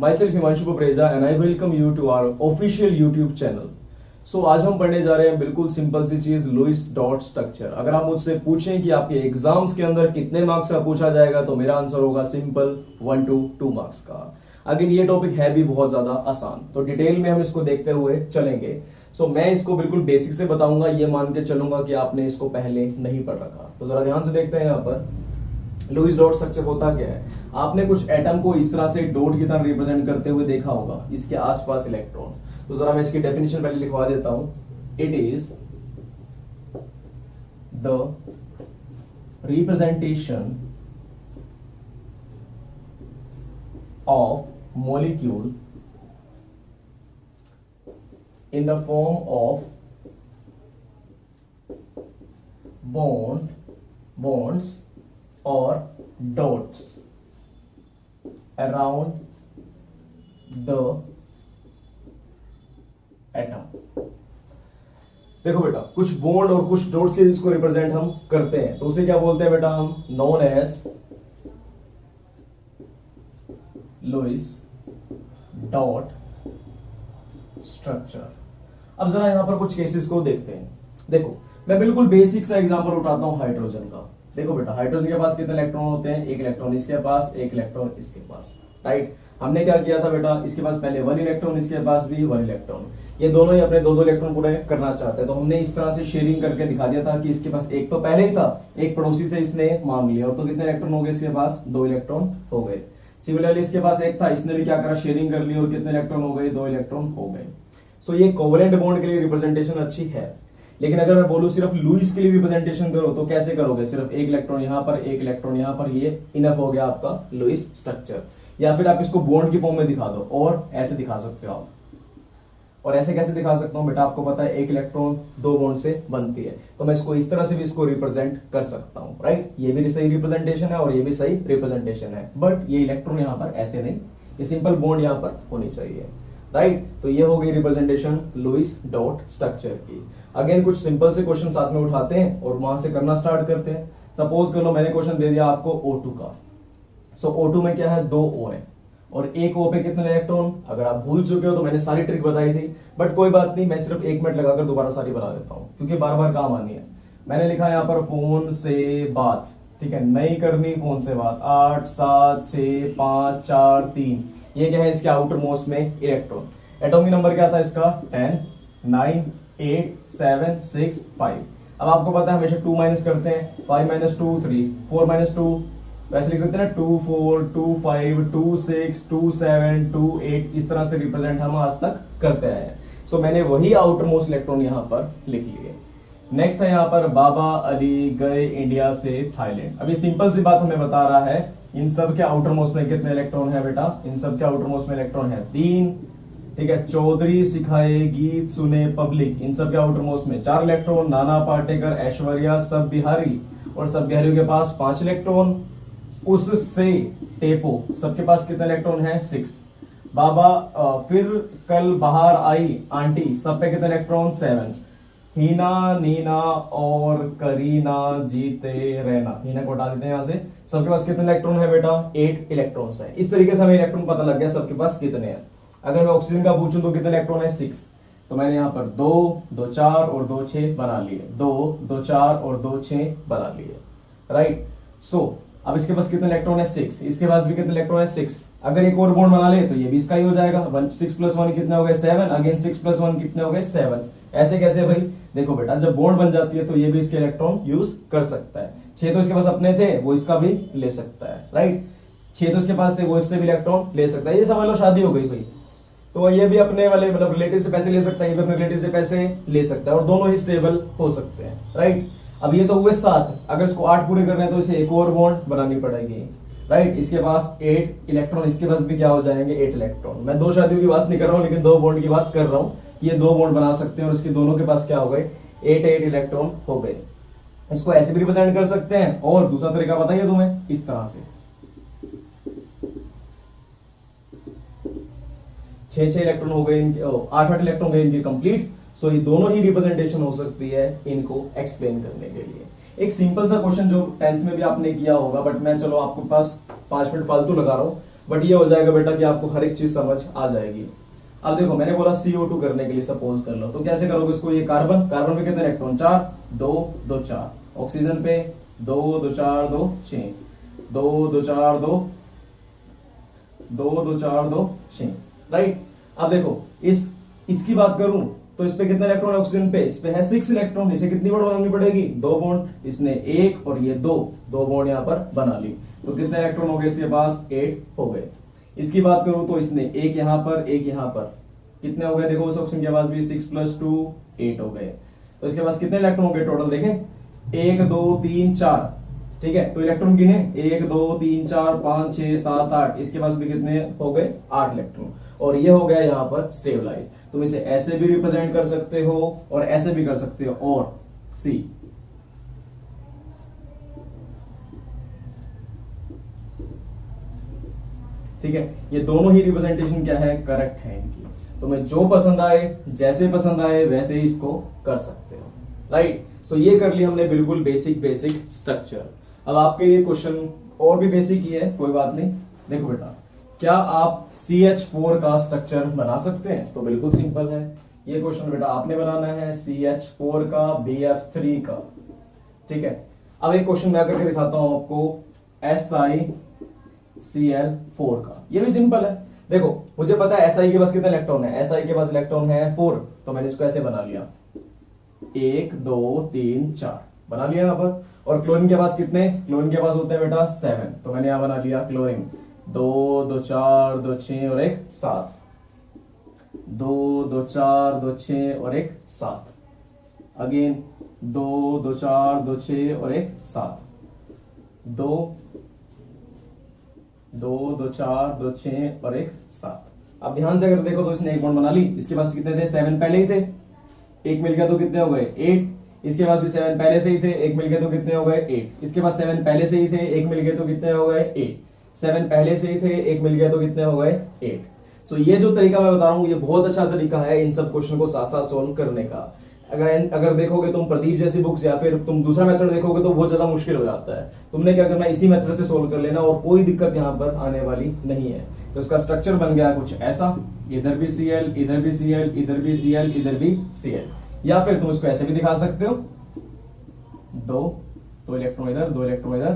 Myself Himanshu Papreja and I welcome you to our official YouTube channel. So आज हम पढ़ने जा रहे हैं बिल्कुल सिंपल सी चीज लुईस डॉट स्ट्रक्चर। अगर आप मुझसे पूछें कि आपके एग्जाम्स के अंदर कितने मार्क्स का पूछा जाएगा तो मेरा आंसर होगा सिंपल 1 to 2 मार्क्स का। अगेन ये टॉपिक है भी बहुत ज्यादा आसान, तो डिटेल में हम इसको देखते हुए चलेंगे। सो मैं इसको बिल्कुल बेसिक से बताऊंगा, ये मान के चलूंगा कि आपने इसको पहले नहीं पढ़ रखा। तो जरा ध्यान से देखते हैं यहाँ पर लुईस डॉट स्ट्रक्चर होता क्या है। आपने कुछ एटम को इस तरह से डॉट की तरह रिप्रेजेंट करते हुए देखा होगा, इसके आसपास इलेक्ट्रॉन। तो जरा मैं इसकी डेफिनेशन पहले लिखवा देता हूं। It is the representation of molecule in the form of bonds or dots around the atom। देखो बेटा, कुछ बॉन्ड और कुछ डॉट से इसको रिप्रेजेंट हम करते हैं, तो उसे क्या बोलते हैं बेटा हम, known as Lewis dot structure. अब जरा यहां पर कुछ केसेस को देखते हैं। देखो मैं बिल्कुल बेसिक सा एग्जांपल उठाता हूं हाइड्रोजन का। देखो बेटा, हाइड्रोजन के पास कितने इलेक्ट्रॉन होते हैं, एक इलेक्ट्रॉन इसके पास, एक इलेक्ट्रॉन इसके पास, राइट। हमने क्या किया था बेटा, इसके पास पहले 1 इलेक्ट्रॉन, इसके पास भी 1 इलेक्ट्रॉन। ये दोनों ही अपने 2-2 इलेक्ट्रॉन पूरे करना चाहते हैं, तो हमने इस तरह से शेयरिंग करके दिखा दिया था कि इसके पास एक तो पहले ही था, एक पड़ोसी से इसने मांग लिया, और तो कितने इलेक्ट्रॉन हो गए, इसके पास 2 इलेक्ट्रॉन हो गए। सिमिलरली इसके पास एक था, इसने भी क्या करा, शेयरिंग कर ली, और कितने इलेक्ट्रॉन हो गए, 2 इलेक्ट्रॉन हो गए। सो ये कोवेलेंट बॉन्ड के लिए रिप्रेजेंटेशन अच्छी है। लेकिन अगर मैं बोलूं सिर्फ लुईस के लिए रिप्रेजेंटेशन करो तो कैसे करोगे, सिर्फ एक इलेक्ट्रॉन यहां पर, एक इलेक्ट्रॉन यहां पर, ये इनफ हो गया आपका लुईस स्ट्रक्चर। या फिर आप इसको बॉन्ड की फॉर्म में दिखा दो, और ऐसे दिखा सकते हो आप। और ऐसे कैसे दिखा सकता हूं बेटा, आपको पता है एक इलेक्ट्रॉन 2 बॉन्ड से बनती है, तो मैं इसको इस तरह से भी इसको रिप्रेजेंट कर सकता हूं, राइट। ये भी सही रिप्रेजेंटेशन है और ये भी सही रिप्रेजेंटेशन है, बट ये इलेक्ट्रॉन यहां पर ऐसे नहीं, ये सिंपल बॉन्ड यहां पर होनी चाहिए, राइट। तो ये हो गई रिप्रेजेंटेशन लुईस डॉट स्ट्रक्चर की। अगेन कुछ सिंपल से क्वेश्चन साथ में उठाते हैं और वहां से करना स्टार्ट करते हैं। सपोज कर लो मैंने क्वेश्चन दे दिया आपको O2 का। सो O2 में क्या है, 2 O है, और एक O पे कितने इलेक्ट्रॉन। अगर आप भूल चुके हो तो मैंने सारी ट्रिक बताई थी, बट कोई बात नहीं, मैं सिर्फ 1 मिनट लगाकर दोबारा सारी बता देता हूं, क्योंकि बार बार काम आनी है। मैंने लिखा यहाँ पर फोन से बात, ठीक है, नहीं करनी फोन से बात। 8 7 6 5 4 3, ये क्या है, इसके आउटर मोस्ट में इलेक्ट्रॉन। एटॉमिक नंबर क्या था इसका, 10 9 8 7 6 5। अब आपको पता है हमेशा 2 माइनस करते हैं, 5 - 2 3, 4 - 2, वैसे लिख सकते हैं ना, 2 4 2 5 2 6 2 7 2 8, इस तरह से रिप्रेजेंट हम आज तक करते आए हैं। सो मैंने वही आउटर मोस्ट इलेक्ट्रॉन यहाँ पर लिख लिए। नेक्स्ट है यहाँ पर, बाबा अली गए इंडिया से थाईलैंड। अभी सिंपल सी बात हमें बता रहा है, इन सब के आउटर मोस्ट में कितने इलेक्ट्रॉन है बेटा, इन सब के आउटर मोस्ट में इलेक्ट्रॉन है 3, ठीक है। चौधरी सिखाए गीत सुने पब्लिक, इन सब के आउटर मोस्ट में 4 इलेक्ट्रॉन। नाना पाटेकर, ऐश्वर्या, सब बिहारी, और सब बिहारियों के पास 5 इलेक्ट्रॉन। उससे टेपो, सबके पास कितने इलेक्ट्रॉन है, 6। बाबा फिर कल बाहर आई आंटी, सब पे कितने इलेक्ट्रॉन, 7। हीना, नीना और करीना जीते रहना, हीना को हटा देते हैं यहां से, सबके पास कितने इलेक्ट्रॉन है बेटा, 8 इलेक्ट्रॉन्स है। इस तरीके से हमें इलेक्ट्रॉन पता लग गया सबके पास कितने हैं। अगर मैं ऑक्सीजन का पूछूं तो कितने इलेक्ट्रॉन है, 6, तो मैंने यहाँ पर 2 2 4 और 2 6 बना लिए, 2 2 4 और 2 6 बना लिए, राइट। सो अब इसके पास कितने इलेक्ट्रॉन है, 6, इसके पास भी कितने इलेक्ट्रॉन है, 6। अगर एक और बॉन्ड बना ले तो ये भी इसका ही हो जाएगा, 6 + 1 कितने हो गए, 7, अगेन 6 + 1 कितने हो गए, 7। ऐसे कैसे भाई, देखो बेटा, जब बॉन्ड बन जाती है तो ये भी इसके इलेक्ट्रॉन यूज कर सकता है। 6 तो इसके पास अपने थे, वो इसका भी ले सकता है, राइट। 6 तो इसके पास थे, वो इससे भी इलेक्ट्रॉन ले सकता है। ये समझ लो शादी हो गई भाई, तो ये भी अपने वाले मतलब रिलेटिव से पैसे ले सकता है, ये भी अपने रिलेटिव से पैसे ले सकता है, और दोनों ही स्टेबल हो सकते हैं, राइट। अब ये तो हुए 7, अगर इसको 8 पूरे करने हैं तो इसे एक और बॉन्ड बनानी पड़ेगी, राइट। इसके पास 8 इलेक्ट्रॉन, इसके पास भी क्या हो जाएंगे, 8 इलेक्ट्रॉन। मैं 2 शादियों की बात नहीं कर रहा हूं, लेकिन 2 बॉन्ड की बात कर रहा हूं कि ये 2 बॉन्ड बना सकते हैं, और इसके दोनों के पास क्या हो गए, 8 इलेक्ट्रॉन हो गए। इसको ऐसे भी रिप्रेजेंट कर सकते हैं, और दूसरा तरीका बताइए तुम्हें, इस तरह से 6 इलेक्ट्रॉन हो गए इनके, 8 इलेक्ट्रॉन हो गए इनके कंप्लीट। सो ये दोनों ही रिप्रेजेंटेशन हो सकती है इनको एक्सप्लेन करने के लिए। एक सिंपल सा क्वेश्चन जो 10th में भी आपने किया होगा, बट मैं चलो आपके पास 5 मिनट फालतू लगा रहा हूं, बट ये हो जाएगा बेटा कि आपको हर एक चीज समझ आ जाएगी। अब देखो मैंने बोला CO2 करने के लिए सपोज कर लो, तो कैसे करोगे इसको, ये कार्बन, कार्बन पे कितने इलेक्ट्रॉन 4, 2 2 4, ऑक्सीजन पे 2 2 4 2 6, 2 2 4 2 2 2 4 2 6, राइट। अब देखो इसकी बात करूं तो इस पे कितने इलेक्ट्रॉन है ऑक्सीजन पे, इस पे है 6 इलेक्ट्रॉन, इसे कितनी बॉन्ड बनानी पड़ेगी, 2 बॉन्ड, इसने 1 और ये 2 बॉन्ड यहां पर बना ली, तो कितने इलेक्ट्रॉन हो गए इसके पास, 8 हो गए। इसकी बात करूं तो इसने एक यहां पर एक यहां पर, कितने हो गए देखो उस ऑप्शन के पास भी 6 + 2 8 हो गए। तो इसके पास कितने इलेक्ट्रॉन हो गए टोटल, देखें 1 2 3 4, ठीक है। तो इलेक्ट्रॉन गिने 1 2 3 4 5 6 7 8, इसके पास भी कितने हो गए 8 इलेक्ट्रॉन, और ये हो गया यहाँ पर स्टेबलाइज। तुम इसे ऐसे भी रिप्रेजेंट कर सकते हो और ऐसे भी कर सकते हो, और सी ठीक है, ये दोनों ही रिप्रेजेंटेशन क्या है, करेक्ट है इनकी। तुम्हें जो पसंद आए, जैसे पसंद आए वैसे ही इसको कर सकते हो, राइट। सो ये कर लिया हमने बिल्कुल बेसिक स्ट्रक्चर। अब आपके लिए क्वेश्चन और भी बेसिक ही है, कोई बात नहीं। देखो बेटा, क्या आप CH4 का स्ट्रक्चर बना सकते हैं, तो बिल्कुल सिंपल है। ये क्वेश्चन बेटा आपने बनाना है CH4 का BF3 का, ठीक है। अब एक क्वेश्चन मैं करके दिखाता हूं आपको SiCl4 का, ये भी सिंपल है। देखो मुझे पता है Si के पास कितने इलेक्ट्रॉन है, Si के पास इलेक्ट्रॉन है 4, तो मैंने इसको ऐसे बना लिया 1 2 3 4 बना लिया यहां पर। और क्लोरीन के पास कितने, क्लोरीन के पास होते हैं बेटा 7, तो मैंने यहां बना लिया क्लोरीन 2 2 4 2 6 और एक 7, 2 2 4 2 6 और एक 7, अगेन 2 2 4 2 6 और एक 7, 2 2 2 4 2 6 और एक 7। अब ध्यान से अगर देखो तो इसने एक बॉन्ड बना ली, इसके पास कितने थे 7 पहले ही थे, एक मिल गया तो कितने हो गए 8, इसके पास भी 7 पहले से ही थे, एक मिल गए तो कितने हो गए 8, इसके पास 7 पहले से ही थे, एक मिल गए तो कितने हो गए 8, 7 पहले से ही थे, एक मिल गया तो कितने हो गए 8। सो ये जो तरीका मैं बता रहा हूं ये बहुत अच्छा तरीका है इन सब क्वेश्चन को साथ साथ सोल्व करने का। अगर देखोगे तुम प्रदीप जैसी बुक्स या फिर तुम दूसरा मेथड देखोगे तो बहुत ज्यादा मुश्किल हो जाता है। तुमने क्या करना, इसी मेथड से सोल्व कर लेना और कोई दिक्कत यहाँ पर आने वाली नहीं है। तो इसका स्ट्रक्चर बन गया कुछ ऐसा, इधर भी Cl, इधर भी Cl, इधर भी Cl, इधर भी Cl, या फिर तुम इसको ऐसे भी दिखा सकते हो, 2 इलेक्ट्रॉन इधर 2 इलेक्ट्रॉन इधर,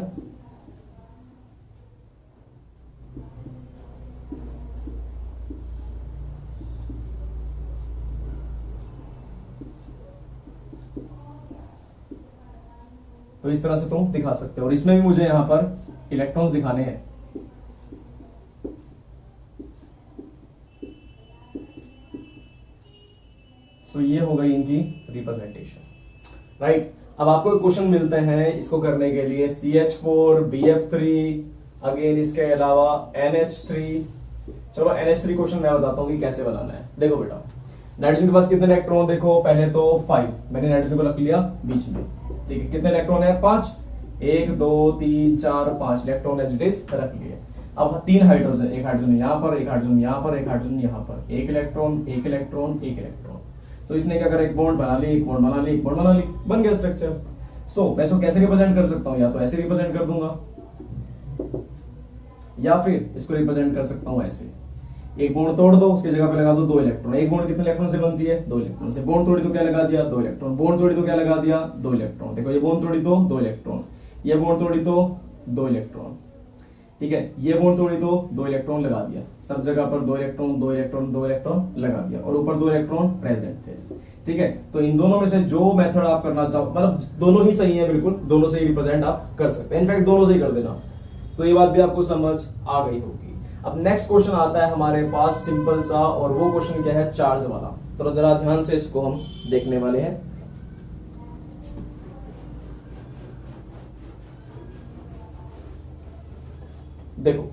तो इस तरह से तुम दिखा सकते हो। और इसमें भी मुझे यहां पर इलेक्ट्रॉन्स दिखाने हैं, सो ये हो गई इनकी रिप्रेजेंटेशन, राइट। अब आपको एक क्वेश्चन मिलते हैं इसको करने के लिए CH4 BF3, अगेन इसके अलावा NH3। चलो NH3 क्वेश्चन मैं बताता हूं कि कैसे बनाना है। देखो बेटा, नाइट्रोजन के पास कितने इलेक्ट्रॉन, देखो पहले तो 5, मैंने नाइट्रोजन को रख लिया बीच में, ठीक है। कितने इलेक्ट्रॉन है 5, 1 2 3 4 5 इलेक्ट्रॉन एज इट इज रख लिए। अब 3 हाइड्रोजन, एक हाइड्रोजन यहां पर, एक हाइड्रोजन यहां पर, एक हाइड्रोजन यहां पर, एक इलेक्ट्रॉन एक इलेक्ट्रॉन एक इलेक्ट्रॉन। सो इसने क्या करा, एक बॉन्ड बना ली, एक बॉन्ड बना ली, एक बॉन्ड बना ली, बन गया स्ट्रक्चर। सो मैं इसको कैसे रिप्रेजेंट कर सकता हूं, या तो ऐसे रिप्रेजेंट कर दूंगा या फिर इसको रिप्रेजेंट कर सकता हूं ऐसे, एक बॉन्ड तोड़ दो, उसकी जगह पे लगा दो 2 इलेक्ट्रॉन। एक बॉन्ड कितने इलेक्ट्रॉन से बनती है, 2 इलेक्ट्रॉन से। बॉन्ड तोड़ी तो क्या लगा दिया, 2 इलेक्ट्रॉन। बॉन्ड तोड़ी तो क्या लगा दिया, 2 इलेक्ट्रॉन। देखो ये बॉन्ड तोड़ी तो 2 इलेक्ट्रॉन, ये बॉन्ड तोड़ी तो 2 इलेक्ट्रॉन, ठीक है। ये बॉन्ड तोड़ी तो 2 इलेक्ट्रॉन लगा दिया, सब जगह पर 2 इलेक्ट्रॉन 2 इलेक्ट्रॉन 2 इलेक्ट्रॉन लगा दिया, और ऊपर 2 इलेक्ट्रॉन प्रेजेंट थे, ठीक है। तो इन दोनों में से जो मेथड आप करना चाहो, मतलब दोनों ही सही है, बिल्कुल दोनों से ही रिप्रेजेंट आप कर सकते हैं, इनफैक्ट दोनों से ही कर देना। तो ये बात भी आपको समझ आ गई होगी। अब नेक्स्ट क्वेश्चन आता है हमारे पास सिंपल सा, और वो क्वेश्चन क्या है, चार्ज वाला। तो जरा ध्यान से इसको हम देखने वाले हैं। देखो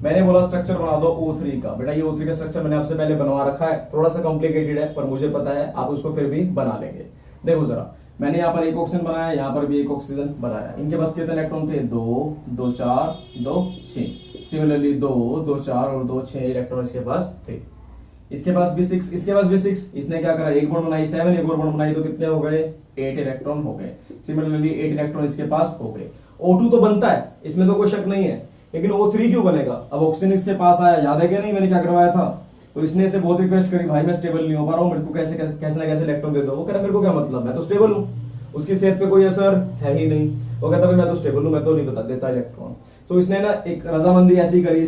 मैंने बोला स्ट्रक्चर बना दो O3 का। बेटा ये O3 का स्ट्रक्चर मैंने आपसे पहले बनवा रखा है, थोड़ा सा कॉम्प्लिकेटेड है पर मुझे पता है आप उसको फिर भी बना लेंगे। देखो जरा, मैंने यहाँ पर एक ऑक्सीजन बनाया, यहाँ पर भी एक ऑक्सीजन बनाया। इनके पास कितने इलेक्ट्रॉन थे, 2 2 4 2 6। सिमिलरली 2 2 4 और 2 6 इलेक्ट्रॉन इसके पास थे। इसके पास भी 6, इसके पास भी 6। इसने क्या करा, एक बॉन्ड बनाई 7, एक और बॉन्ड बनाई तो कितने हो गए 8 इलेक्ट्रॉन हो गए। सिमिलरली 8 इलेक्ट्रॉन इसके पास हो गए। O2 तो बनता है, इसमें तो कोई शक नहीं है, लेकिन O3 क्यों बनेगा? अब ऑक्सीजन इसके पास आया, याद है क्या नहीं मैंने क्या करवाया था? तो इसने इसे बहुत रिक्वेस्ट करी, भाई मैं स्टेबल नहीं हो पा रहा हूँ, मेरे को कैसे कैसे ना कैसे इलेक्ट्रॉन दे दो। वो कह रहा मेरे को क्या मतलब, मैं तो स्टेबल हूँ, उसकी सेहत पे कोई असर है ही नहीं। वो कहता भाई मैं तो स्टेबल हूँ, मैं तो नहीं बता देता इलेक्ट्रॉन। तो इसने ना एक रजामंदी ऐसी करी,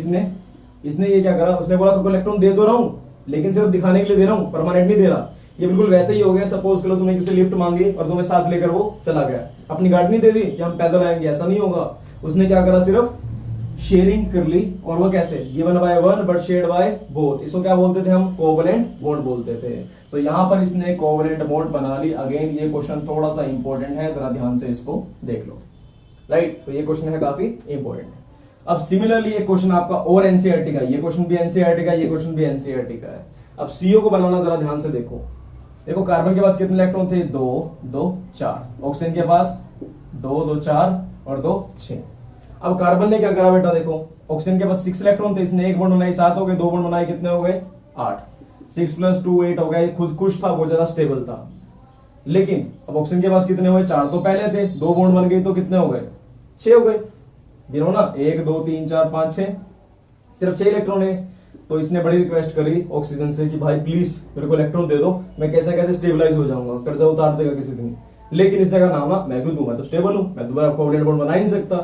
इसने ये क्या करा, उसने बोला तुमको इलेक्ट्रॉन दे तो रहा हूँ लेकिन सिर्फ दिखाने के लिए दे रहा हूँ, परमानेंट नहीं दे रहा। ये बिल्कुल वैसे ही हो गया, सपोज करो तुमने किसी लिफ्ट मांगी और तुम्हें साथ लेकर वो चला गया, अपनी गाड़ी नहीं दे दी कि हम पैदल आएंगे, ऐसा नहीं होगा। उसने क्या करा, सिर्फ शेयरिंग कर ली। और वो कैसे, given by one but shared by both. इसको क्या बोलते थे हम, कोवलेंट बॉन्ड बोलते थे। तो यहां पर इसने कोवलेंट बॉन्ड बना ली। अगेन ये क्वेश्चन थोड़ा सा इंपॉर्टेंट है, जरा ध्यान से इसको देख लो। राइट, तो ये क्वेश्चन है काफी इंपॉर्टेंट। अब सिमिलरली एक क्वेश्चन आपका और एनसीईआरटी का, ये क्वेश्चन भी एनसीईआरटी का, ये क्वेश्चन भी एनसीईआरटी का है। अब सीओ को बनाना जरा ध्यान से देखो। देखो कार्बन के पास कितने इलेक्ट्रॉन थे, 2 2 4। ऑक्सीजन के पास 2 2 4 और 2 6। अब कार्बन ने क्या करा बेटा, देखो ऑक्सीजन के पास 6 इलेक्ट्रॉन थे, इसने एक बॉन्ड बनाई, 7 हो गए, 2 बॉन्ड बनाए, कितने हो गए, 8। 6 + 2 8 हो गए। खुद खुश था, बहुत ज्यादा स्टेबल था। लेकिन अब ऑक्सीजन के पास कितने हुए, 4 तो पहले थे, 2 बॉन्ड बन गई तो कितने हो गए, 6 हो गए। गिनो ना, 1 2 3 4 5 6, सिर्फ 6 इलेक्ट्रॉन है। तो इसने बड़ी रिक्वेस्ट करी ऑक्सीजन से कि भाई प्लीज मेरे को इलेक्ट्रॉन दे दो, मैं कैसे कैसे स्टेबलाइज हो जाऊंगा, कर्जा उतार देगा किसी दिन। लेकिन इसने कहा ना, मैं क्यों दूं, मैं तो स्टेबल हूं, मैं दोबारा कोवलेंट बॉन्ड बना ही नहीं सकता।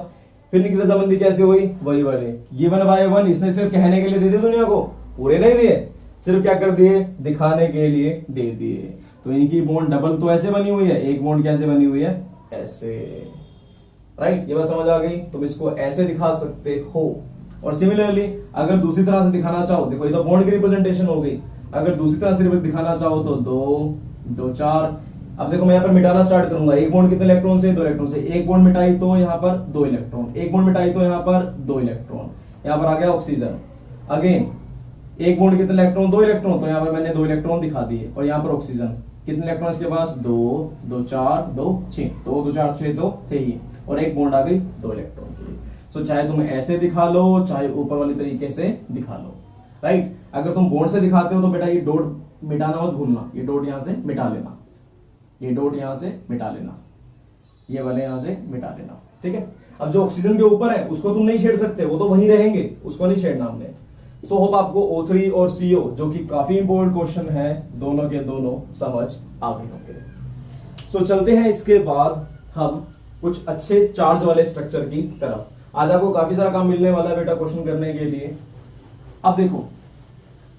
फिर निकली रजामंदी कैसे हुई, वही वाले गिवन बाय वन। इसने सिर्फ कहने के लिए दे दिए दुनिया को, पूरे नहीं दिए, सिर्फ क्या कर दिए, दिखाने के लिए दे दिए। तो इनकी बॉन्ड डबल तो ऐसे बनी हुई है, एक बॉन्ड कैसे बनी हुई है, ऐसे। राइट, ये बात समझ आ गई। तुम इसको ऐसे दिखा सकते हो। और सिमिलरली अगर दूसरी तरह से दिखाना चाहो, देखो ये तो बॉन्ड की रिप्रेजेंटेशन हो गई। अगर दूसरी तरह से दिखाना चाहो तो 2 2 4। अब देखो मैं यहाँ पर मिटाना स्टार्ट करूंगा। एक बॉन्ड कितने इलेक्ट्रॉन से, 2 इलेक्ट्रॉन से। एक बॉन्ड मिटाई तो यहाँ पर 2 इलेक्ट्रॉन, एक बॉन्ड मिटाई तो यहाँ पर 2 इलेक्ट्रॉन। यहाँ पर आ गया ऑक्सीजन। अगेन एक बॉन्ड कितने इलेक्ट्रॉन, 2 इलेक्ट्रॉन, तो यहाँ पर मैंने 2 इलेक्ट्रॉन दिखा दिए। और यहाँ पर ऑक्सीजन कितने इलेक्ट्रॉन इसके पास, 2 2 4 2 6, 2 2 4 6 तो थे ही, और एक बॉन्ड आ गई 2 इलेक्ट्रॉन की। सो चाहे तुम ऐसे दिखा लो, चाहे ऊपर वाली तरीके से दिखा लो। राइट, अगर तुम बॉन्ड से दिखाते हो तो बेटा ये डॉट मिटाना मत भूलना, ये डॉट यहां से मिटा लेना, ये डॉट यहां से मिटा लेना, ये वाले यहां से मिटा लेना। ठीक है, अब जो ऑक्सीजन के ऊपर है उसको तुम नहीं छेड़ सकते, वो तो वहीं रहेंगे, उसको नहीं छेड़ना हमने। सो होप आपको O3 और CO, जो कि काफी इंपोर्टेंट क्वेश्चन है, दोनों के दोनों समझ आ गए होंगे। सो चलते हैं इसके बाद हम कुछ अच्छे चार्ज वाले स्ट्रक्चर की तरफ। आज आपको काफी सारा काम मिलने वाला है बेटा क्वेश्चन करने के लिए। अब देखो,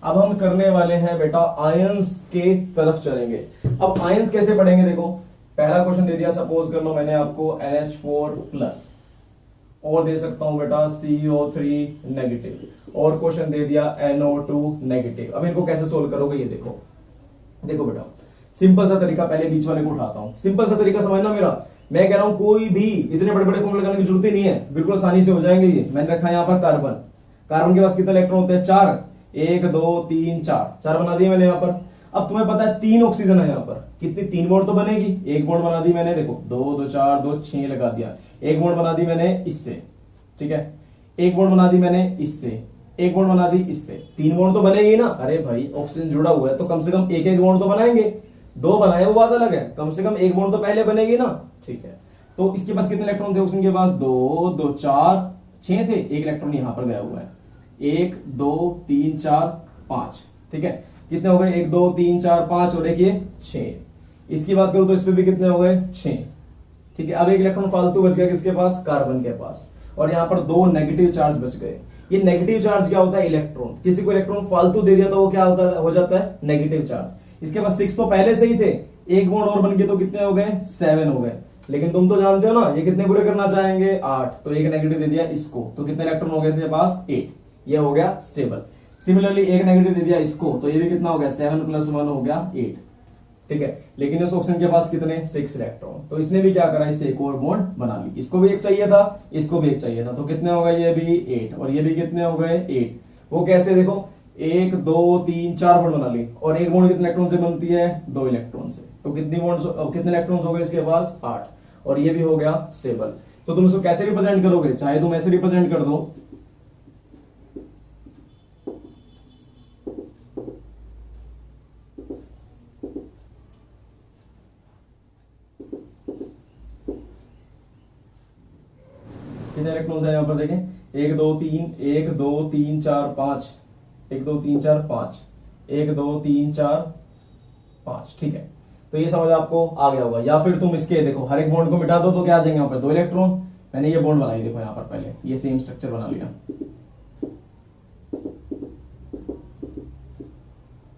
अब हम करने वाले हैं बेटा आयंस के तरफ चलेंगे। अब आयंस कैसे पढ़ेंगे, देखो पहला क्वेश्चन दे दिया, सपोज कर लो मैंने आपको NH4+ और दे सकता हूं बेटा CO3 नेगेटिव, और क्वेश्चन दे दिया NO2 नेगेटिव। अब इनको कैसे सोल्व करोगे, ये देखो। देखो बेटा सिंपल सा तरीका, पहले बीच वाले को उठाता हूं, सिंपल सा तरीका समझना मेरा। मैं कह रहा हूं कोई भी इतने बड़े बड़े फॉर्मूले लगाने की जरूरत ही नहीं है, बिल्कुल आसानी से हो जाएंगे ये। मैंने रखा है यहाँ पर कार्बन। कार्बन के पास कितने इलेक्ट्रॉन होते हैं, 4, 1 2 3 4 बना दिए मैंने यहाँ पर। अब तुम्हें पता है 3 ऑक्सीजन है यहाँ पर, कितनी 3 बॉन्ड तो बनेगी। एक बॉन्ड बना दी मैंने, देखो 2 2 4 2 6 लगा दिया। एक बॉन्ड बना दी मैंने इससे, ठीक है, एक बॉन्ड बना दी मैंने इससे, एक बॉन्ड बना दी इससे, 3 बॉन्ड तो बनेगी ना। अरे भाई ऑक्सीजन जुड़ा हुआ है तो कम से कम एक एक बॉन्ड तो बनाएंगे। 2 बनाए वो बात अलग है, कम से कम एक बॉन्ड तो पहले बनेगी ना। ठीक है, तो इसके पास कितने इलेक्ट्रॉन थे ऑक्सीजन के पास, 2 2 4 6 थे। एक इलेक्ट्रॉन यहां पर गया हुआ है, 1 2 3 4 5। ठीक है, कितने हो गए, 1 2 3 4 5 और एक ये 6। इसकी बात करूं तो इस पे भी कितने हो गए, 6। ठीक है, अब एक इलेक्ट्रॉन फालतू बच गया किसके पास, कार्बन के पास, और यहां पर 2 नेगेटिव चार्ज बच गए। ये नेगेटिव चार्ज क्या होता है, इलेक्ट्रॉन। किसी को इलेक्ट्रॉन फालतू दे दिया तो वो क्या होता है, हो जाता है नेगेटिव चार्ज। इसके पास 6 तो पहले से ही थे, एक बॉन्ड और बन गए तो कितने हो गए, 7 हो गए। लेकिन तुम तो जानते हो ना ये कितने पूरे करना चाहेंगे, 8, तो एक नेगेटिव दे दिया इसको, तो कितने इलेक्ट्रॉन हो गए इसके पास, 8। ये हो गया स्टेबल। सिमिलरली एक नेगेटिव दे दिया इसको, तो ये भी कितना हो गया, 7 + 1 हो गया 8। ठीक है, लेकिन इस ऑक्सीजन के पास कितने, 6 इलेक्ट्रॉन। तो इसने भी क्या करा, इससे एक और बॉन्ड बना ली। इसको भी एक चाहिए था, इसको भी एक चाहिए था, तो कितने हो गए, ये भी 8 और ये भी कितने हो गए, 8। वो कैसे, देखो 1 2 3 4 बॉन्ड बना ली, और एक बॉन्ड कितने इलेक्ट्रॉन से बनती है, 2 इलेक्ट्रॉन से। तो कितनी बॉन्ड्स, कितने इलेक्ट्रॉन हो गए इसके पास, 8, और ये भी हो गया स्टेबल। तो तुम इसको कैसे रिप्रेजेंट करोगे, चाहे तुम ऐसे रिप्रेजेंट कर दो, कितने इलेक्ट्रॉन्स है यहाँ पर देखें, 1 2 3 1 2 3 4 5 1 2 3 4 5 1 2 3 4 5। ठीक है, तो ये समझ आपको आ गया होगा। या फिर तुम इसके देखो हर एक बॉन्ड को मिटा दो तो क्या आ जाएंगे यहाँ पर 2 इलेक्ट्रॉन। मैंने ये बॉन्ड बनाई, देखो यहाँ पर पहले ये सेम स्ट्रक्चर बना लिया।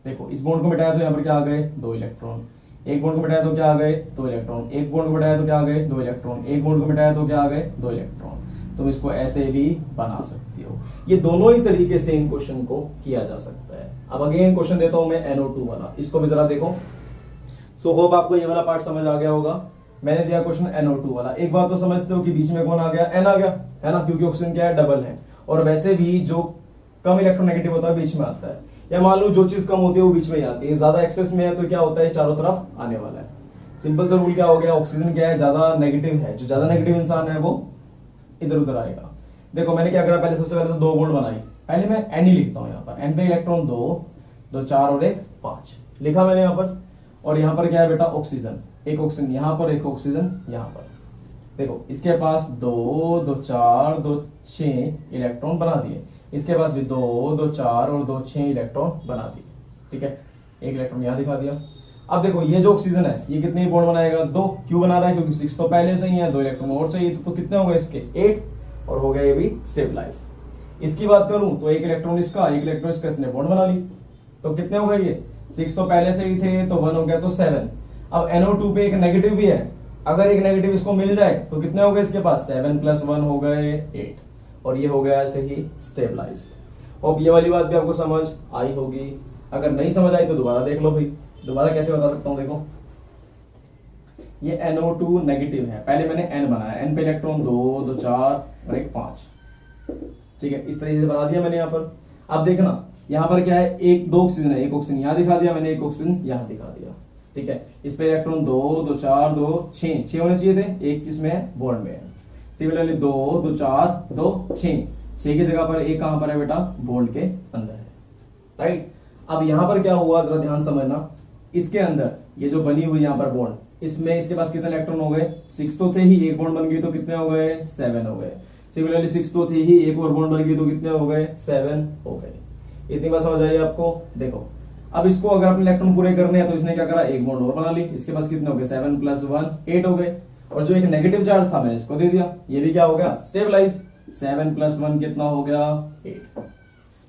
देखो इस बॉन्ड को मिटाया तो यहाँ पर क्या आ गए 2 इलेक्ट्रॉन, एक बॉन्ड को मिटाया तो क्या आ गए 2 इलेक्ट्रॉन, एक बॉन्ड को मिटाया तो क्या आ गए 2 इलेक्ट्रॉन, एक बॉन्ड को मिटाया तो क्या आ गए 2 इलेक्ट्रॉन। तुम इसको ऐसे भी बना सकती हो। ये दोनों ही तरीके से इन क्वेश्चन को किया जा सकता है। अब अगेन क्वेश्चन देता हूं मैं NO2 वाला, इसको भी जरा देखो। सो होप आपको ये वाला पार्ट समझ आ गया होगा। मैंने दिया क्वेश्चन NO2 वाला। एक बात तो समझते हो कि बीच में कौन आ गया, N आ गया, है ना, क्योंकि ऑक्सीजन क्या है डबल है। और वैसे भी जो कम इलेक्ट्रोनेगेटिव होता है बीच में आता है, या मान लो जो चीज कम होती है वो बीच में ही आती है। ज्यादा एक्सेस में है तो क्या होता है चारों तरफ आने वाला है। सिंपल सा रूल क्या हो गया, ऑक्सीजन क्या है ज्यादा नेगेटिव है, जो ज्यादा नेगेटिव इंसान है वो इधर उधर आएगा। देखो मैंने क्या करा, पहले सबसे पहले तो 2 बॉन्ड बनाई। पहले मैं N ही लिखता हूं यहाँ पर, N पे इलेक्ट्रॉन 2 4 और 1 5 लिखा मैंने यहाँ पर। और यहाँ पर क्या है बेटा ऑक्सीजन, एक ऑक्सीजन यहाँ पर, एक ऑक्सीजन यहाँ पर। देखो इसके पास 2 4 2 6 इलेक्ट्रॉन बना दिए, इसके पास भी 2 4 और 2 6 इलेक्ट्रॉन बना दिए। ठीक है, एक इलेक्ट्रॉन यहाँ दिखा दिया। अब देखो ये जो ऑक्सीजन है ये कितने बॉन्ड बनाएगा 2, क्यों बना रहा है क्योंकि 6 तो पहले से ही है, 2 इलेक्ट्रॉन और चाहिए तो कितने हो गए इसके 8 और हो गया ये भी स्टेबलाइज। इसकी बात करूं तो एक इलेक्ट्रॉन इसका, एक इलेक्ट्रॉन इसका, इसने बॉन्ड बना ली तो कितने हो गए ये 6 तो पहले से ही थे तो 1 हो गया तो 7। अब NO2 पे एक नेगेटिव भी है, अगर एक नेगेटिव इसको मिल जाए तो कितने हो गए इसके पास 7 + 1 हो गए 8 और ये हो गया ऐसे ही स्टेबलाइज्ड। होप ये वाली बात भी आपको समझ आई होगी। अगर नहीं समझ आई तो दोबारा देख लो भाई। दोबारा कैसे बता सकता हूं, देखो ये NO2 नेगेटिव है, पहले मैंने N बनाया, N पे इलेक्ट्रॉन 2 4 और 1 5। ठीक है, इस तरीके से बना दिया मैंने यहाँ पर। अब देखना यहाँ पर क्या है, 2 ऑक्सीजन है, एक ऑक्सीजन यहाँ दिखा दिया मैंने, एक ऑक्सीजन यहाँ दिखा दिया। ठीक है, इस पे इलेक्ट्रॉन 2 4 2 6 होने चाहिए थे, एक किसमें है बॉन्ड में है। सिमिलरली 2 4 2 6 की जगह पर एक कहां पर है बेटा बॉन्ड के अंदर है। राइट, अब यहां पर क्या हुआ जरा ध्यान समझना, इसके अंदर ये जो बनी हुई यहाँ पर बॉन्ड, इसमें इसके पास कितने इलेक्ट्रॉन हो गए 6 तो थे ही, एक बॉन्ड बन गई तो कितने हो गए 7 हो गए। सिमिलरली 6 तो थे ही, एक और बॉन्ड बन गई तो कितने हो गए 7 हो गए। इतनी बात समझ आई आपको। देखो अब इसको अगर अपने इलेक्ट्रॉन पूरे करने हैं तो इसने क्या करा, एक बॉन्ड और बना ली, इसके पास कितने हो गए 7 + 1 8 हो गए। और जो एक नेगेटिव चार्ज था मैंने इसको दे दिया, ये भी क्या हो गया स्टेबलाइज। 7 + 1 कितना हो गया 8।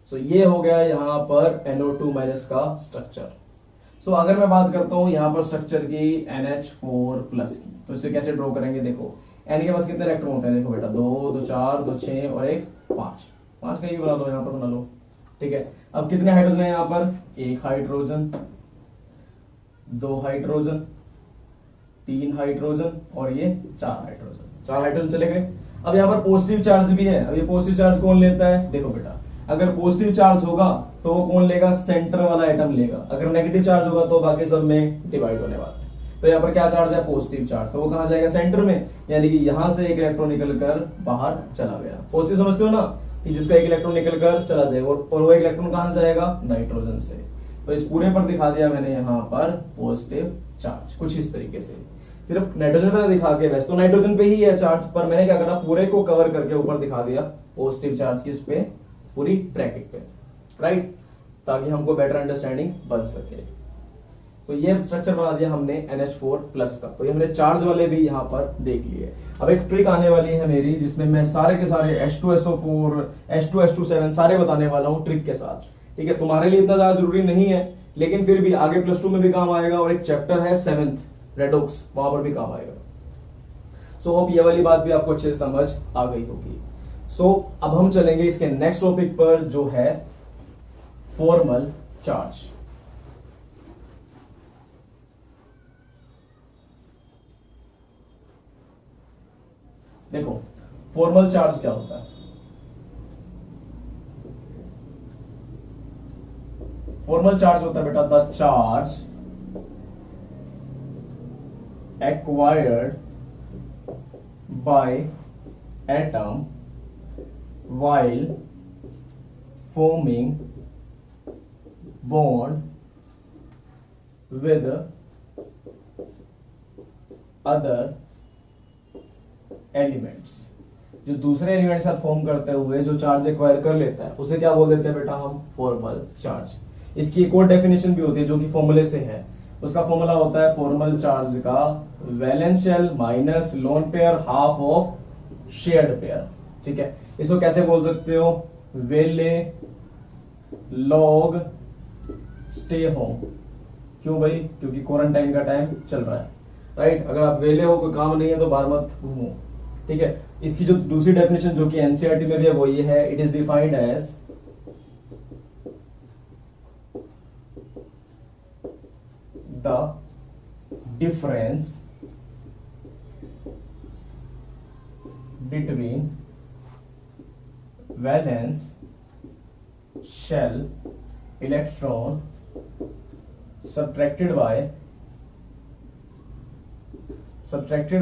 सो ये हो गया यहाँ पर NO2- का स्ट्रक्चर। सो अगर मैं बात करता हूं यहाँ पर स्ट्रक्चर की NH4+ की, तो इसे कैसे ड्रॉ करेंगे। देखो N के पास कितने इलेक्ट्रॉन होते हैं, देखो बेटा 2 4 2 6 और 1 5 का ही बना लो, यहाँ पर बना लो। ठीक है, अब कितने हाइड्रोजन है यहाँ पर, 1 हाइड्रोजन 2 हाइड्रोजन 3 हाइड्रोजन और ये 4 हाइड्रोजन, 4 हाइड्रोजन चले गए। अब यहाँ पर पॉजिटिव चार्ज भी है, अब ये पॉजिटिव चार्ज कौन लेता है, देखो बेटा अगर पॉजिटिव चार्ज होगा तो वो कौन लेगा, सेंटर वाला एटम लेगा, अगर नेगेटिव चार्ज होगा तो बाकी सब में डिवाइड होने वाला है। तो यहाँ पर क्या चार्ज है पॉजिटिव चार्ज, तो वो कहां जाएगा सेंटर में, यानी कि यहां से एक इलेक्ट्रॉन निकल कर बाहर चला गया। पॉजिटिव समझते हो ना, कि जिसका एक इलेक्ट्रॉन निकल कर चला जाए, और वो इलेक्ट्रॉन कहां से आएगा नाइट्रोजन से। तो इस पूरे पर दिखा दिया मैंने यहाँ पर पॉजिटिव चार्ज, कुछ इस तरीके से। सिर्फ नाइट्रोजन पर दिखा के, वैसे तो नाइट्रोजन पे ही है चार्ज, पर मैंने क्या करा पूरे को कवर करके ऊपर दिखा दिया पॉजिटिव चार्ज किस पे, पूरी ब्रैकेट पे। राइट, ताकि हमको बेटर अंडरस्टैंडिंग बन सके। तो ये स्ट्रक्चर बना दिया हमने NH4+ का। तो ये हमने चार्ज वाले भी यहाँ पर देख लिए। अब एक ट्रिक आने वाली है मेरी, जिसमें मैं सारे के सारे H2SO4 H2SO7 सारे बताने वाला हूँ ट्रिक के साथ। ठीक है, तुम्हारे लिए इतना ज्यादा जरूरी नहीं है, लेकिन फिर भी आगे +2 में भी काम आएगा। और एक चैप्टर है 7th रेडॉक्स, वहां पर भी काम आएगा। सो होप ये वाली बात भी आपको अच्छे से समझ आ गई होगी। सो अब हम चलेंगे इसके नेक्स्ट टॉपिक पर, जो है फॉर्मल चार्ज। देखो फॉर्मल चार्ज क्या होता है। फॉर्मल चार्ज होता है बेटा the charge acquired by atom while forming bond with other elements। जो दूसरे एलिमेंट के साथ फॉर्म करते हुए जो चार्ज एक्वायर कर लेता है उसे क्या बोल देते हैं बेटा हम, फॉर्मल चार्ज। इसकी एक और डेफिनेशन भी होती है जो कि फॉर्मूले से है, उसका फॉर्मूला होता है फॉर्मल चार्ज का valence shell minus lone pair half of shared pair. ठीक है, इसको कैसे बोल सकते हो, वेले लॉग स्टे होम। क्यों भाई, क्योंकि क्वारंटाइन का टाइम चल रहा है, राइट। अगर आप वेले हो, कोई काम नहीं है तो बाहर मत घूमो। ठीक है, इसकी जो दूसरी डेफिनेशन जो कि एनसीईआरटी में भी है वो ये है, it is defined as the difference between valence shell electron subtracted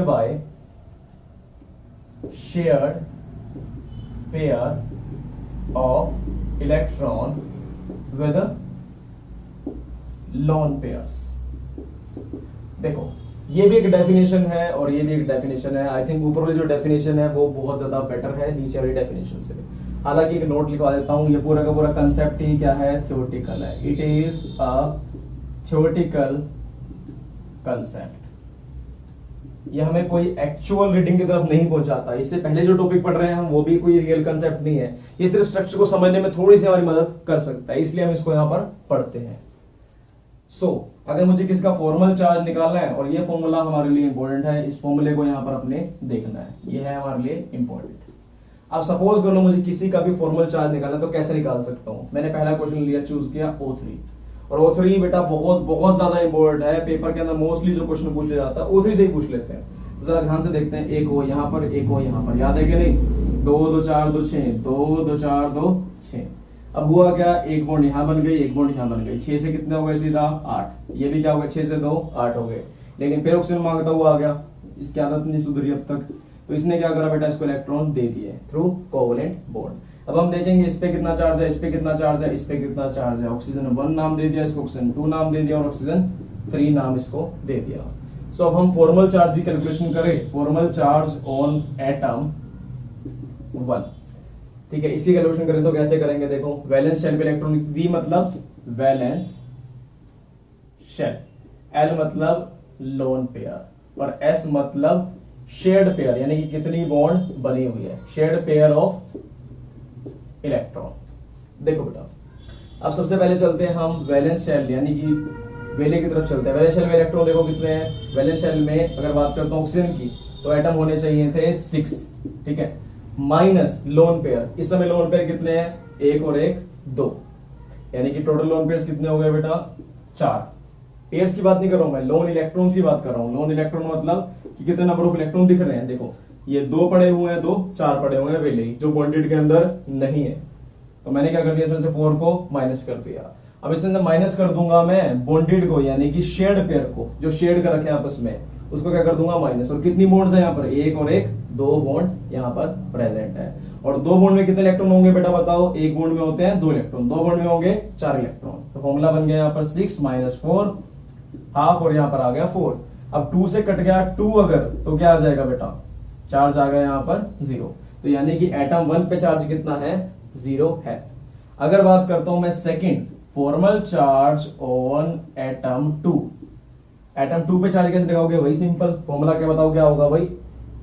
by shared pair of electron with lone pairs। देखो ये भी एक डेफिनेशन है और ये भी एक डेफिनेशन है। आई थिंक ऊपर वाली जो डेफिनेशन है वो बहुत ज्यादा बेटर है नीचे वाली डेफिनेशन से। हालांकि एक नोट लिखवा देता हूं, ये पूरा का पूरा कंसेप्ट ही क्या है, थ्योरेटिकल है। It is a theoretical concept. ये हमें कोई एक्चुअल रीडिंग की तरफ नहीं पहुंचाता। इससे पहले जो टॉपिक पढ़ रहे हैं हम वो भी कोई रियल कंसेप्ट नहीं है, ये सिर्फ स्ट्रक्चर को समझने में थोड़ी सी हमारी मदद कर सकता है, इसलिए हम इसको यहां पर पढ़ते हैं। अगर मुझे किसका फॉर्मल चार्ज निकालना है, और ये फॉर्मूला हमारे लिए इंपॉर्टेंट है, इस फॉर्मूले को यहां पर अपने देखना है, ये है हमारे लिए इंपॉर्टेंट। अब सपोज कर लो मुझे किसी का भी फॉर्मल चार्ज निकालना है, तो कैसे निकाल सकता हूं। मैंने पहला क्वेश्चन लिया, चूज किया O3, और O3 बेटा बहुत बहुत ज्यादा इंपॉर्टेंट है। पेपर के अंदर मोस्टली जो क्वेश्चन पूछ लिया जाता है O3 से ही पूछ लेते हैं। तो जरा ध्यान से देखते हैं, एक हो यहाँ पर, एक हो यहाँ पर, याद है कि नहीं, 2 2 4 2 6, 2 2 4 2 6। अब हुआ क्या, एक बॉन्ड यहाँ बन गई, एक बॉन्ड यहाँ बन गई, 6 से कितने हो गए सीधा 8। ये भी क्या हो गया, 6 से 2 8 हो गए। लेकिन फिर ऑक्सीजन मांगता हुआ आ गया, इसकी आदत नहीं सुधरी अब तक, तो इसने क्या करा बेटा, इसको इलेक्ट्रॉन दे दिए थ्रू कोवलेंट बॉन्ड। अब हम देखेंगे इस पे कितना चार्ज है, इस पे कितना चार्ज है, इस पे कितना चार्ज है। ऑक्सीजन 1 नाम दे दिया इसको, ऑक्सीजन 2 नाम दे दिया और ऑक्सीजन 3 नाम इसको दे दिया। सो अब हम फॉर्मल चार्ज की कैलकुलेशन करें, फॉर्मल चार्ज ऑन एटम 1। ठीक है, इसकी कैलकुलेशन करें तो कैसे करेंगे, देखो वैलेंस शेल पे इलेक्ट्रॉन, V मतलब वैलेंस शेल, L मतलब लोन पेयर और S मतलब शेयर्ड पेयर, यानी कि कितनी बॉन्ड बनी हुई है, शेयर्ड पेयर ऑफ इलेक्ट्रॉन। देखो बेटा, अब सबसे पहले चलते हैं हम वैलेंस शेल यानी कि वेले की तरफ चलते हैं। वैलेंस शेल में इलेक्ट्रॉन देखो कितने हैं, वैलेंस शेल में अगर बात करता हूं ऑक्सीजन की तो एटम होने चाहिए थे 6। ठीक है, माइनस लोन पेयर, इस समय लोन पेयर कितने हैं, 1 और 1 2, यानी कि टोटल लोन पेयर्स कितने हो गए बेटा 4। पेयर्स की बात नहीं कर रहा हूं मैं, लोन इलेक्ट्रॉन्स की बात कर रहा हूं। लोन इलेक्ट्रॉन मतलब कि कितने नंबर ऑफ इलेक्ट्रॉन दिख रहे हैं, देखो ये 2 पड़े हुए हैं, 2 4 पड़े हुए हैं वेले जो बॉन्डेड के अंदर नहीं है। तो मैंने क्या कर दिया, इसमें से 4 को माइनस कर दिया। अब इसमें माइनस कर दूंगा मैं बॉन्डेड को, यानी कि शेयर्ड पेयर को, जो शेयर्ड कर रखे हैं आपस में, उसको क्या कर दूंगा माइनस। और कितनी बॉन्ड्स है यहाँ पर, 1 और 1 2 बॉन्ड यहाँ पर प्रेजेंट है। और 2 बॉन्ड में कितने इलेक्ट्रॉन होंगे बेटा बताओ, 1 बॉन्ड में होते हैं 2 इलेक्ट्रॉन, 2 बॉन्ड में होंगे 4 इलेक्ट्रॉन। तो फॉर्मूला बन गया यहाँ पर 6 - 4 हाफ, और यहाँ पर आ गया 4। अब 2 से कट गया 2 अगर, तो क्या आ जाएगा बेटा, चार्ज आ गया यहाँ पर 0। तो यानी कि एटम 1 पे चार्ज कितना है, 0 है। अगर बात करता हूं मैं second, formal charge on atom 2। Atom 2 पे चार्ज कैसे लगाओगे, वही सिंपल फॉर्मूला, क्या बताओ क्या होगा भाई,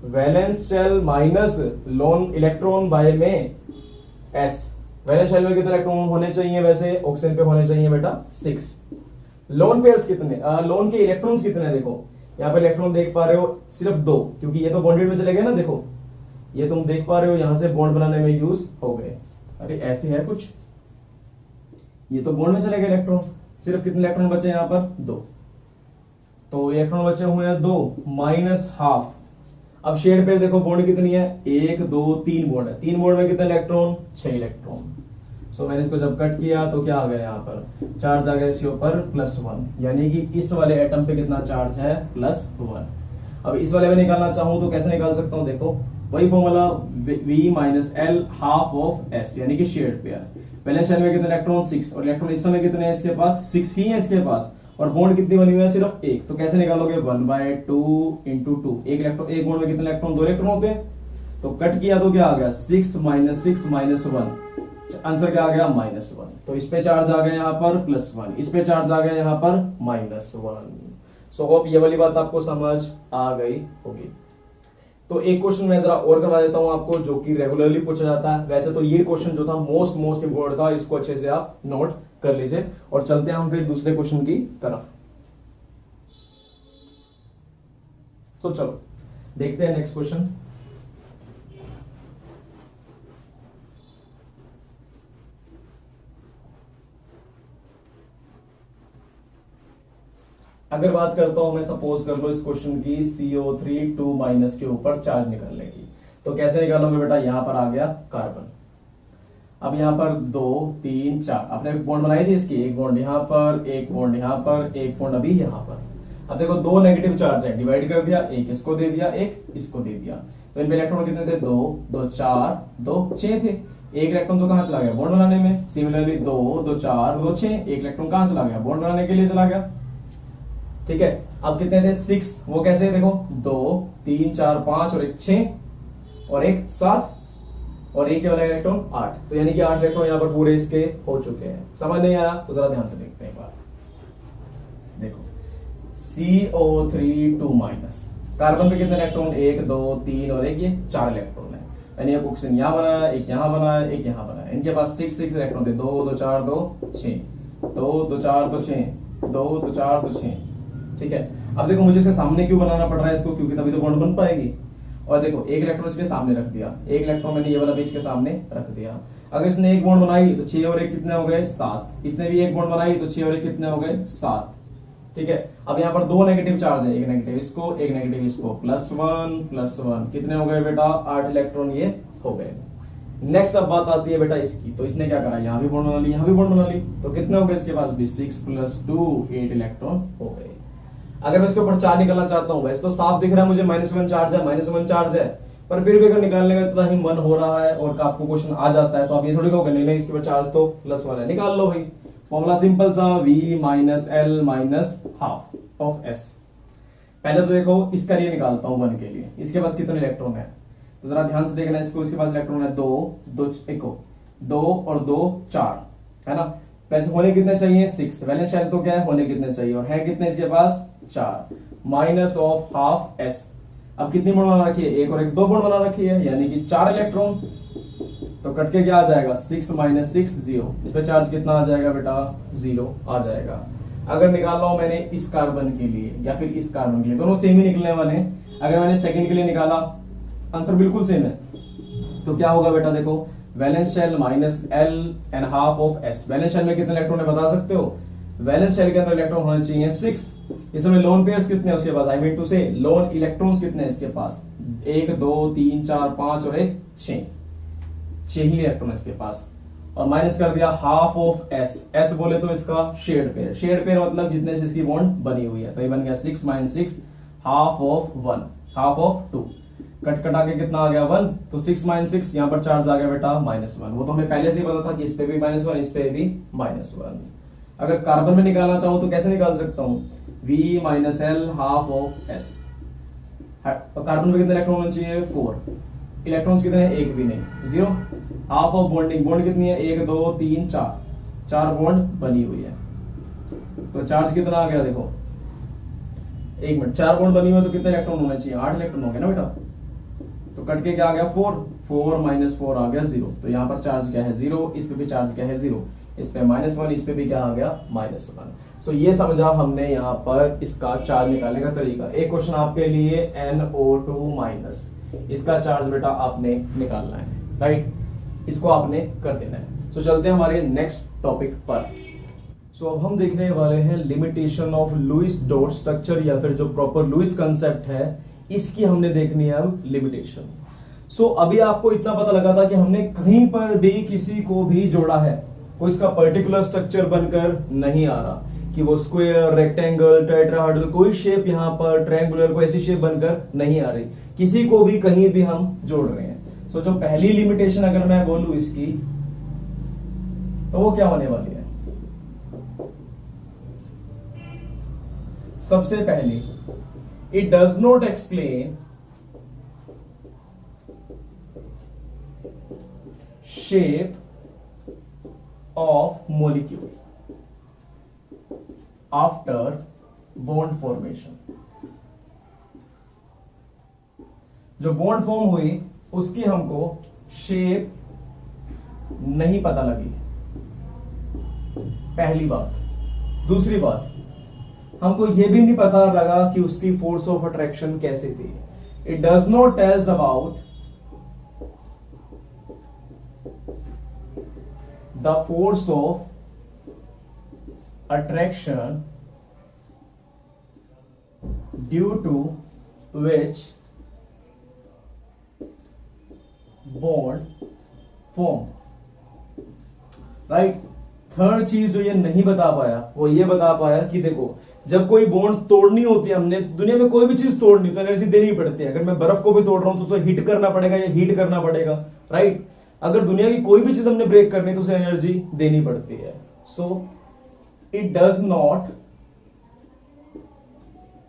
valence shell minus lone electron by में S। वैलेंस शेल में कितने इलेक्ट्रॉन होने चाहिए, वैसे ऑक्सीजन पे होने चाहिए बेटा 6। लोन पेयर्स कितने, लोन के इलेक्ट्रॉन्स कितने, देखो यहाँ पे इलेक्ट्रॉन देख पा रहे हो सिर्फ 2, क्योंकि ये तो बॉन्डेड में चले गए ना। देखो ये तुम देख पा रहे हो यहां से बॉन्ड बनाने में यूज हो गए। अरे ऐसे है कुछ, ये तो बॉन्ड में चले गए इलेक्ट्रॉन, सिर्फ कितने इलेक्ट्रॉन बचे यहाँ पर 2। तो इलेक्ट्रॉन बचे हुए हैं 2 माइनस हाफ। अब शेड पे देखो बॉन्ड कितनी है, 1 2 3 बॉन्ड है, 3 बॉन्ड में कितने इलेक्ट्रॉन, 6 इलेक्ट्रॉन। सो मैंने इसको जब कट किया तो क्या आ गया, यहाँ पर चार्ज आ गया इसके ऊपर +1, यानी कि इस वाले एटम पे कितना चार्ज है, +1। अब इस वाले में निकालना चाहूं तो कैसे निकाल सकता हूं, देखो वही formula, V - L half of S, यानी कि शेयर्ड पेयर। वैलेंस शेल में कितने इलेक्ट्रॉन 6, और इलेक्ट्रॉन इस समय कितने हैं इसके पास, 6 ही है इसके पास, और बॉन्ड कितनी बनी हुई है, सिर्फ 1। तो कैसे निकालोगे, 1/2 × 2। एक बॉन्ड में कितने इलेक्ट्रॉन, 2 इलेक्ट्रॉन होते हैं। तो कट किया तो क्या आ गया 6 माइनस 1, आंसर क्या आ गया -1। तो इस पे चार्ज आ गया यहाँ पर +1, इस पे चार्ज आ गया यहाँ पर -1। सो होप ये वाली बात आपको समझ आ गई होगी। तो एक क्वेश्चन मैं जरा और करवा देता हूं आपको, जो कि रेगुलरली पूछा जाता है। वैसे तो ये क्वेश्चन जो था मोस्ट इंपोर्टेंट था, इसको अच्छे से आप नोट कर लीजिए। और चलते हैं हम फिर दूसरे क्वेश्चन की तरफ। तो चलो देखते हैं नेक्स्ट क्वेश्चन। अगर बात करता हूं मैं, सपोज कर लो इस क्वेश्चन की CO3 2- के ऊपर चार्ज निकालने की, तो कैसे निकालोगे बेटा? यहां पर आ गया कार्बन, अब यहां पर 2 3 4 आपने बॉन्ड बनाई थी इसकी, एक बॉन्ड यहां पर, एक बॉन्ड यहां पर, एक बॉन्ड अभी यहां पर। अब देखो 2 नेगेटिव चार्ज है, डिवाइड कर दिया, एक इसको दे दिया, एक इसको दे दिया। तो इनमें इलेक्ट्रॉन कितने थे? 2 2 4 2 6 थे। एक इलेक्ट्रॉन तो कहां चला गया? बॉन्ड बनाने में। सिमिलरली 2 2 4 2 6, एक इलेक्ट्रॉन कहां चला गया? बॉन्ड बनाने के लिए चला गया। ठीक है, अब कितने थे? 6, वो कैसे है देखो, 2 3 4 5 और एक 6 और एक 7 और एक वाला इलेक्ट्रॉन 8। तो यानी कि 8 इलेक्ट्रॉन यहां पर पूरे इसके हो चुके हैं। समझ नहीं आया तो जरा ध्यान से देखते हैं एक बार। देखो CO3 2-, कार्बन पे कितने इलेक्ट्रॉन? 1 2 3 और एक ये 4 इलेक्ट्रॉन है। यानी एक ऑक्सीजन यहां बनाया, एक यहां बनाया, एक यहां बनाया। इनके पास 6 इलेक्ट्रॉन थे, 2 2 4 2 6, 2 2 4 2 6, 2 2 4 2 6। ठीक है, अब देखो मुझे इसके सामने क्यों बनाना पड़ रहा है इसको? क्योंकि तभी तो बॉन्ड बन पाएगी। और देखो एक इलेक्ट्रॉन इसके सामने रख दिया, एक इलेक्ट्रॉन मैंने ये वाला भी इसके सामने रख दिया। अगर इसने एक बॉन्ड बनाई तो 6 और 1 कितने हो गए? 7। इसने भी एक बॉन्ड बनाई तो 6 और 1 कितने हो गए? 7। ठीक है, अब यहाँ पर 2 नेगेटिव चार्ज है, एक नेगेटिव इसको, एक नेगेटिव इसको, +1 कितने हो गए बेटा? 8 इलेक्ट्रॉन ये हो गए। नेक्स्ट अब बात आती है बेटा इसकी, तो इसने क्या करा? यहाँ भी बॉन्ड बना ली, यहाँ भी बॉन्ड बना ली, तो कितने हो गए इसके पास भी? 6 + 2 8 इलेक्ट्रॉन हो गए। अगर मैं इसके ऊपर 4 निकालना चाहता हूं, वैसे तो साफ दिख रहा है मुझे -1 चार्ज है, -1 चार्ज है, पर फिर भी अगर निकालने का इतना ही मन हो रहा है और आपको क्वेश्चन आ जाता है, तो आप ये थोड़ी कहोगे नहीं इसके ऊपर चार्ज तो +1 है, निकाल लो भाई। फॉर्मूला सिंपल सा, V - L - ½ ऑफ S। पहले तो देखो इसका लिए निकालता हूं 1 के लिए, इसके पास कितने इलेक्ट्रॉन है? तो जरा ध्यान से देखना इसको, इसके पास इलेक्ट्रॉन है 2 2 2 और 2 4 है ना। वैसे होने कितने चाहिए? 6। वैलेंस शेल तो क्या है? होने कितने चाहिए, और है कितने इसके पास? 4 -½ S। अब कितनी बॉन्ड बना रखी है? एक और एक 2 बॉन्ड बना रखी है, यानी कि 4 इलेक्ट्रॉन। तो कट के क्या आ जाएगा? 6 - 6 0। इस पे चार्ज कितना आ जाएगा बेटा? 0 आ जाएगा। अगर निकाल रहा हूं मैंने इस कार्बन के लिए या फिर इस कार्बन के लिए, दोनों सेम ही निकलने वाले हैं। अगर मैंने सेकंड के लिए निकाला, आंसर बिल्कुल सेम है। तो क्या होगा बेटा? देखो valence shell -L½ of S। Valence shell में कितने इलेक्ट्रॉन है बता सकते हो? वैलेंस शेल के अंदर इलेक्ट्रॉन होने चाहिए 6। इसमें लोन पेयर्स कितने हैं उसके पास? आई मीन टू से लोन इलेक्ट्रॉन्स कितने हैं इसके पास? 1 2 3 4 5 और एक 6 ही इलेक्ट्रॉन इसके पास। और माइनस कर दिया ½ ऑफ S। S बोले तो इसका शेड पेयर, शेड पेयर मतलब जितने से इसकी बॉन्ड बनी हुई है। तो ये बन गया 6 - 6 ½ ऑफ 1 ½ ऑफ 2। कट कटा के कितना आ गया? 1। तो 6 - 6 यहाँ पर चार्ज आ गया बेटा -1। वो तो हमें पहले से ही पता था कि इस पे भी -1, इस पे भी -1। अगर कार्बन में निकालना चाहूं तो कैसे निकाल सकता हूं? V - L ½ of S। Carbon में कितने इलेक्ट्रॉन होने चाहिए? 4। इलेक्ट्रॉन्स कितने हैं? एक भी नहीं, 0। ½ ऑफ बॉन्डिंग, बॉन्ड कितनी है? 1 2 3 4 बॉन्ड बनी हुई है। तो चार्ज कितना आ गया? देखो 1 मिनट, 4 बॉन्ड बनी हुई है तो कितने इलेक्ट्रॉन होने चाहिए? 8 इलेक्ट्रॉन हो गए ना बेटा। तो कट के क्या आ गया? 4 -4 आ गया 0। तो यहाँ पर चार्ज क्या है? 0। इस पे भी चार्ज क्या है? 0। इस पे -1, इस पे भी क्या आ गया? -1। सो ये समझा हमने यहाँ पर इसका चार्ज निकालने का तरीका। एक क्वेश्चन आपके लिए NO2-, इसका चार्ज बेटा आपने निकालना है, राइट? इसको आपने कर देना है। सो चलते हैं हमारे नेक्स्ट टॉपिक पर। सो अब हम देखने वाले हैं limitation of Lewis dot structure, या फिर जो प्रॉपर लुईस कंसेप्ट है इसकी हमने देखनी है अब लिमिटेशन। सो अभी आपको इतना पता लगा था कि हमने कहीं पर भी किसी को भी जोड़ा है, कोई इसका पर्टिकुलर स्ट्रक्चर बनकर नहीं आ रहा, कि वो स्क्वायर, रेक्टेंगल, टेट्राहेड्रल, कोई शेप यहाँ पर ट्रायंगुलर, कोई ऐसी शेप बनकर नहीं आ रही, किसी को भी कहीं भी हम जोड़ रहे हैं। सो जो पहली लिमिटेशन अगर मैं बोलूं इसकी, तो वो क्या होने वाली है? सबसे पहली, it does not explain shape of molecule after bond formation. जो बॉन्ड फॉर्म हुई उसकी हमको शेप नहीं पता लगी, पहली बात। दूसरी बात, हमको यह भी नहीं पता लगा कि उसकी फोर्स ऑफ अट्रैक्शन कैसे थी। It does not tells about the force of attraction due to which bond form, right. Third चीज जो ये नहीं बता पाया वो ये बता पाया कि देखो, जब कोई बॉन्ड तोड़नी होती है, हमने दुनिया में कोई भी चीज तोड़नी तो एनर्जी देनी पड़ती है। अगर मैं बर्फ को भी तोड़ रहा हूं तो उसे हीट करना पड़ेगा या हीट करना पड़ेगा, राइट। अगर दुनिया की कोई भी चीज हमने ब्रेक करनी तो उसे एनर्जी देनी पड़ती है। So it does not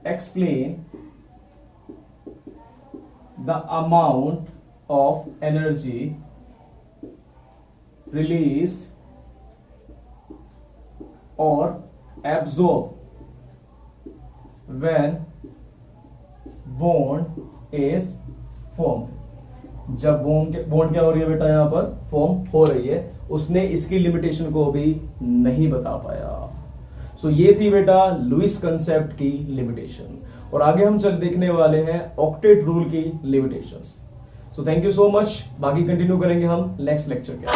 explain the amount of energy release or absorb when bond is formed. जब बॉन्ड क्या हो रही है बेटा, यहां पर फॉर्म हो रही है, उसने इसकी लिमिटेशन को भी नहीं बता पाया। सो ये थी बेटा लुईस कंसेप्ट की लिमिटेशन, और आगे हम चल देखने वाले हैं ऑक्टेट रूल की limitations. So thank you so much, बाकी कंटिन्यू करेंगे हम नेक्स्ट लेक्चर के।